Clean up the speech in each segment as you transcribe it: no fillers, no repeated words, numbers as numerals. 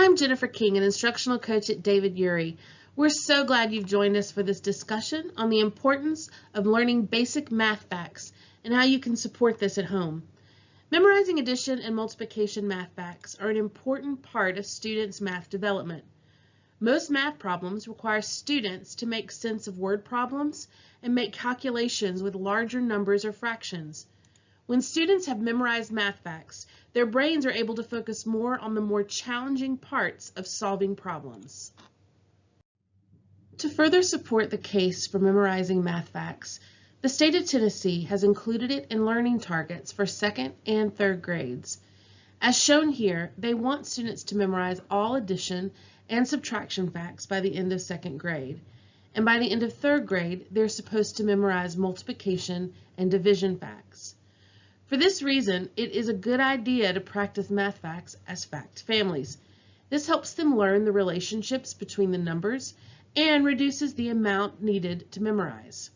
I'm Jennifer King, an instructional coach at David Urey. We're so glad you've joined us for this discussion on the importance of learning basic math facts and how you can support this at home. Memorizing addition and multiplication math facts are an important part of students' math development. Most math problems require students to make sense of word problems and make calculations with larger numbers or fractions. When students have memorized math facts, their brains are able to focus more on the more challenging parts of solving problems. To further support the case for memorizing math facts, the state of Tennessee has included it in learning targets for 2nd and 3rd grades. As shown here, they want students to memorize all addition and subtraction facts by the end of 2nd grade. And by the end of 3rd grade, they're supposed to memorize multiplication and division facts. For this reason, it is a good idea to practice math facts as fact families. This helps them learn the relationships between the numbers and reduces the amount needed to memorize.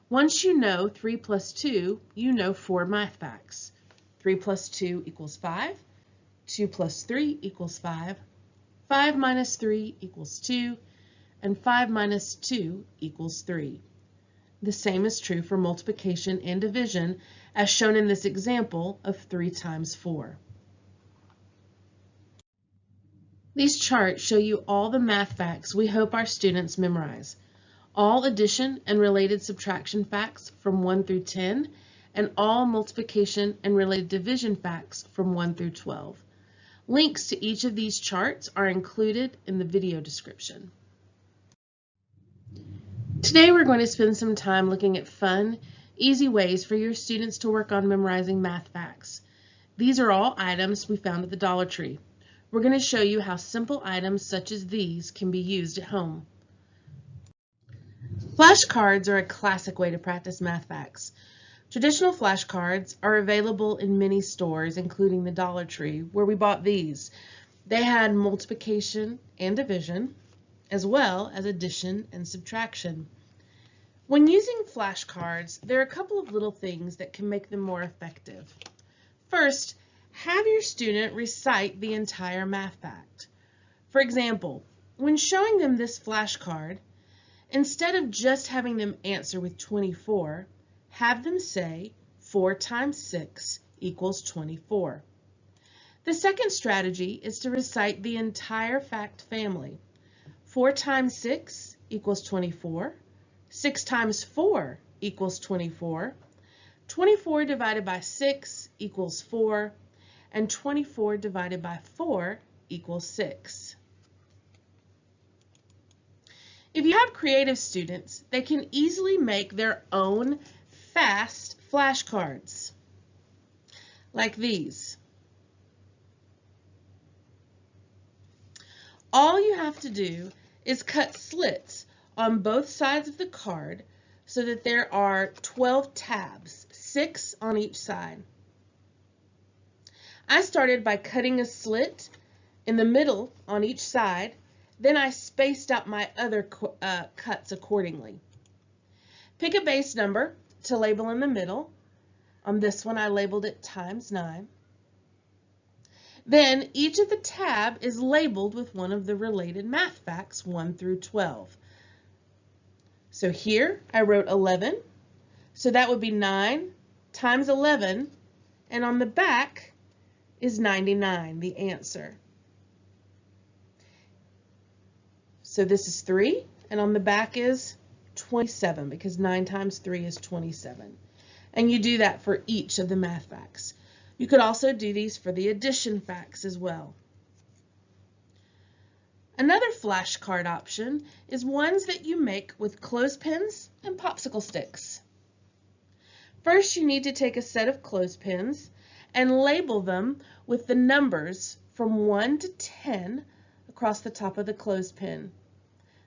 Once you know 3 plus 2, you know 4 math facts. 3 plus 2 equals 5, 2 plus 3 equals 5, 5 minus 3 equals 2, and 5 minus 2 equals 3. The same is true for multiplication and division, as shown in this example of 3 times 4. These charts show you all the math facts we hope our students memorize, all addition and related subtraction facts from 1 through 10, and all multiplication and related division facts from 1 through 12. Links to each of these charts are included in the video description. Today we're going to spend some time looking at fun, easy ways for your students to work on memorizing math facts. These are all items we found at the Dollar Tree. We're going to show you how simple items such as these can be used at home. Flashcards are a classic way to practice math facts. Traditional flashcards are available in many stores, including the Dollar Tree, where we bought these. They had multiplication and division, as well as addition and subtraction. When using flashcards, there are a couple of little things that can make them more effective. First, have your student recite the entire math fact. For example, when showing them this flashcard, instead of just having them answer with 24, have them say 4 times 6 equals 24. The second strategy is to recite the entire fact family. 4 times 6 equals 24. 6 times 4 equals 24. 24 divided by 6 equals 4. And 24 divided by 4 equals 6. If you have creative students, they can easily make their own fast flashcards, like these. All you have to do is cut slits on both sides of the card so that there are 12 tabs, 6 on each side. I started by cutting a slit in the middle on each side, then I spaced out my other cuts accordingly. Pick a base number to label in the middle. On this one I labeled it times 9. Then each of the tab is labeled with one of the related math facts 1 through 12. So here I wrote 11, so that would be 9 times 11, and on the back is 99, the answer. So this is 3, and on the back is 27, because 9 times 3 is 27. And you do that for each of the math facts. You could also do these for the addition facts as well. Another flashcard option is ones that you make with clothespins and popsicle sticks. First, you need to take a set of clothespins and label them with the numbers from 1 to 10 across the top of the clothespin.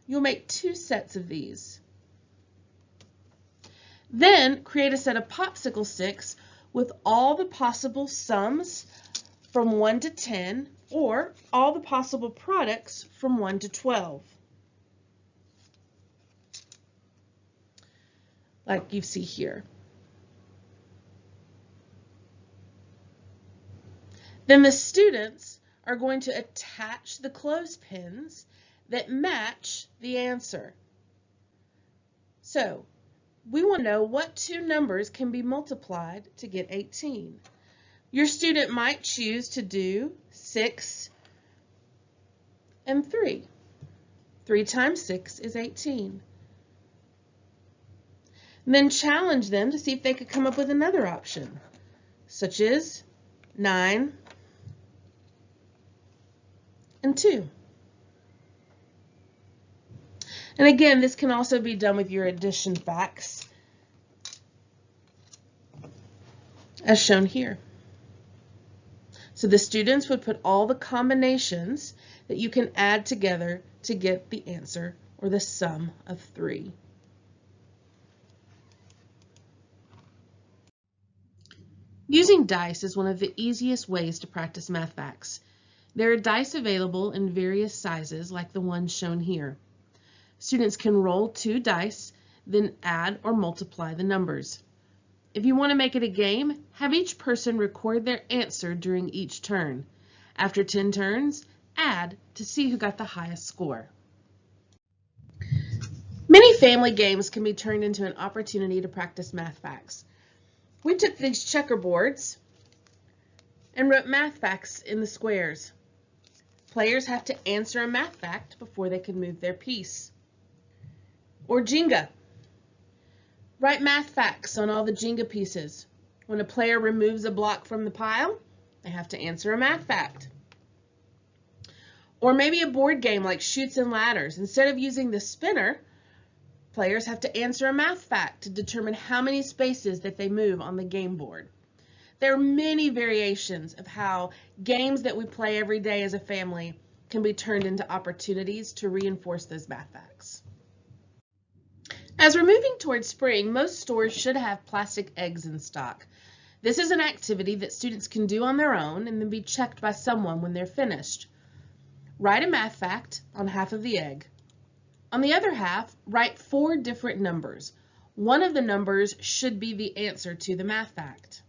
You'll make 2 sets of these. Then create a set of popsicle sticks with all the possible sums from 1 to 10 or all the possible products from 1 to 12. Like you see here. Then the students are going to attach the clothespins that match the answer. So we want to know what two numbers can be multiplied to get 18. Your student might choose to do 6 and 3. 3 times 6 is 18. And then challenge them to see if they could come up with another option, such as 9 and 2. And again, this can also be done with your addition facts, as shown here. So the students would put all the combinations that you can add together to get the answer, or the sum of 3. Using dice is one of the easiest ways to practice math facts. There are dice available in various sizes, like the one shown here. Students can roll 2 dice, then add or multiply the numbers. If you want to make it a game, have each person record their answer during each turn. After 10 turns, add to see who got the highest score. Many family games can be turned into an opportunity to practice math facts. We took these checkerboards and wrote math facts in the squares. Players have to answer a math fact before they can move their piece. Or Jenga. Write math facts on all the Jenga pieces. When a player removes a block from the pile, they have to answer a math fact. Or maybe a board game like Chutes and Ladders. Instead of using the spinner, players have to answer a math fact to determine how many spaces that they move on the game board. There are many variations of how games that we play every day as a family can be turned into opportunities to reinforce those math facts. As we're moving towards spring, most stores should have plastic eggs in stock. This is an activity that students can do on their own and then be checked by someone when they're finished. Write a math fact on half of the egg. On the other half, write 4 different numbers. One of the numbers should be the answer to the math fact.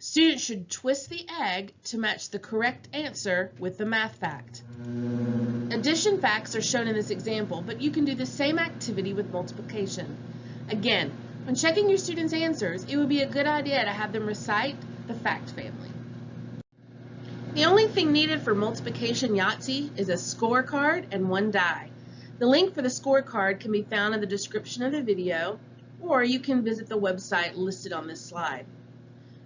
Students should twist the egg to match the correct answer with the math fact. Addition facts are shown in this example, but you can do the same activity with multiplication. Again, when checking your students' answers, it would be a good idea to have them recite the fact family. The only thing needed for multiplication Yahtzee is a scorecard and 1 die. The link for the scorecard can be found in the description of the video, or you can visit the website listed on this slide.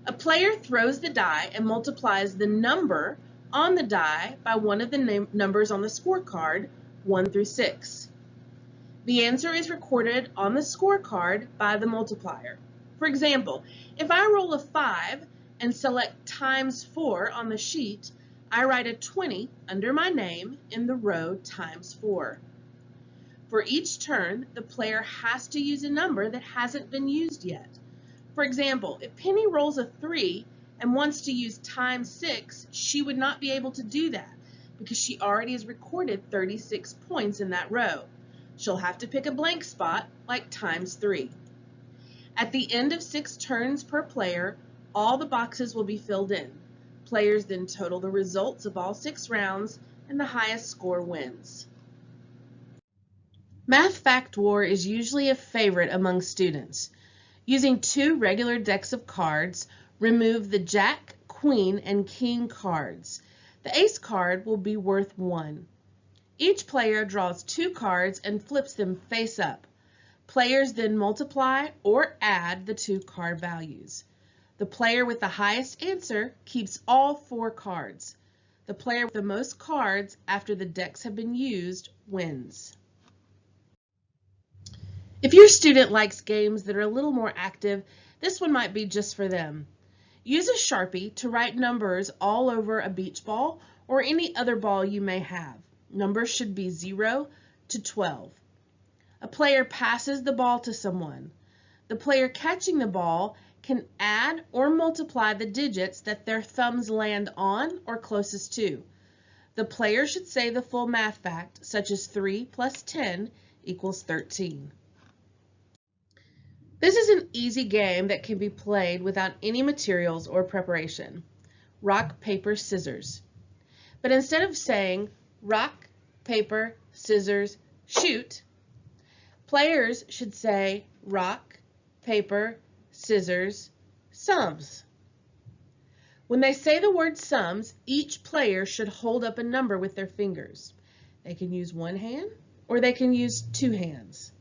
A player throws the die and multiplies the number on the die by one of the numbers on the scorecard, 1 through 6. The answer is recorded on the scorecard by the multiplier. For example, if I roll a 5 and select times 4 on the sheet, I write a 20 under my name in the row times 4. For each turn, the player has to use a number that hasn't been used yet. For example, if Penny rolls a 3 and wants to use times 6, she would not be able to do that because she already has recorded 36 points in that row. She'll have to pick a blank spot like times 3. At the end of 6 turns per player, all the boxes will be filled in. Players then total the results of all 6 rounds and the highest score wins. Math Fact War is usually a favorite among students. Using 2 regular decks of cards, remove the Jack, Queen, and King cards. The Ace card will be worth 1. Each player draws 2 cards and flips them face up. Players then multiply or add the 2 card values. The player with the highest answer keeps all 4 cards. The player with the most cards after the decks have been used wins. If your student likes games that are a little more active, this one might be just for them. Use a Sharpie to write numbers all over a beach ball or any other ball you may have. Numbers should be 0 to 12. A player passes the ball to someone. The player catching the ball can add or multiply the digits that their thumbs land on or closest to. The player should say the full math fact, such as 3 plus 10 equals 13. This is an easy game that can be played without any materials or preparation. Rock, paper, scissors. But instead of saying rock, paper, scissors, shoot, players should say rock, paper, scissors, sums. When they say the word sums, each player should hold up a number with their fingers. They can use one hand or they can use two hands.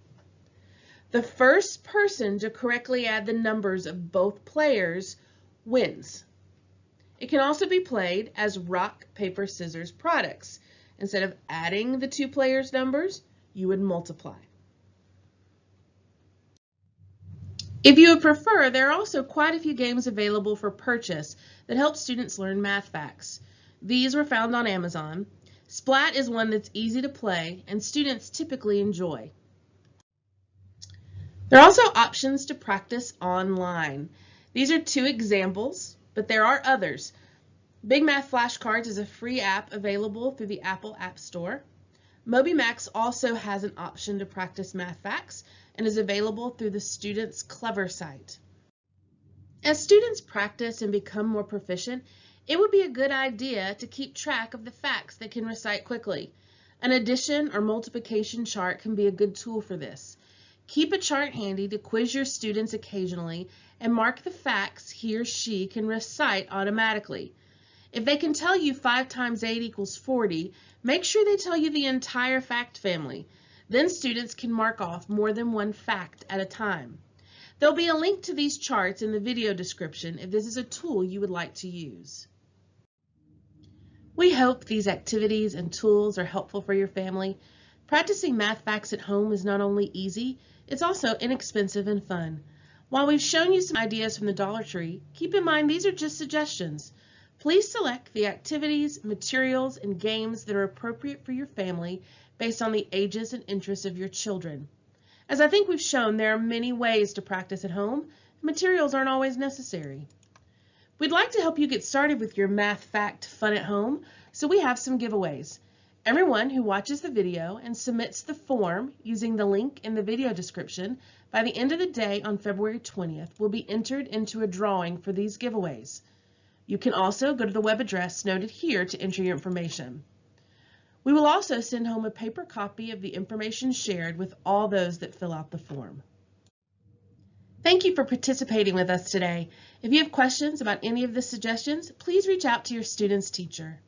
The first person to correctly add the numbers of both players wins. It can also be played as rock, paper, scissors products. Instead of adding the two players' numbers, you would multiply. If you would prefer, there are also quite a few games available for purchase that help students learn math facts. These were found on Amazon. Splat is one that's easy to play and students typically enjoy. There are also options to practice online. These are two examples, but there are others. Big Math Flashcards is a free app available through the Apple App Store. MobyMax also has an option to practice math facts and is available through the Students Clever site. As students practice and become more proficient, it would be a good idea to keep track of the facts they can recite quickly. An addition or multiplication chart can be a good tool for this. Keep a chart handy to quiz your students occasionally and mark the facts he or she can recite automatically. If they can tell you 5 times 8 equals 40, make sure they tell you the entire fact family. Then students can mark off more than one fact at a time. There'll be a link to these charts in the video description if this is a tool you would like to use. We hope these activities and tools are helpful for your family. Practicing math facts at home is not only easy, it's also inexpensive and fun. While we've shown you some ideas from the Dollar Tree, keep in mind these are just suggestions. Please select the activities, materials, and games that are appropriate for your family based on the ages and interests of your children. As I think we've shown, there are many ways to practice at home. Materials aren't always necessary. We'd like to help you get started with your math fact fun at home, so we have some giveaways. Everyone who watches the video and submits the form using the link in the video description by the end of the day on February 20th will be entered into a drawing for these giveaways. You can also go to the web address noted here to enter your information. We will also send home a paper copy of the information shared with all those that fill out the form. Thank you for participating with us today. If you have questions about any of the suggestions, please reach out to your student's teacher.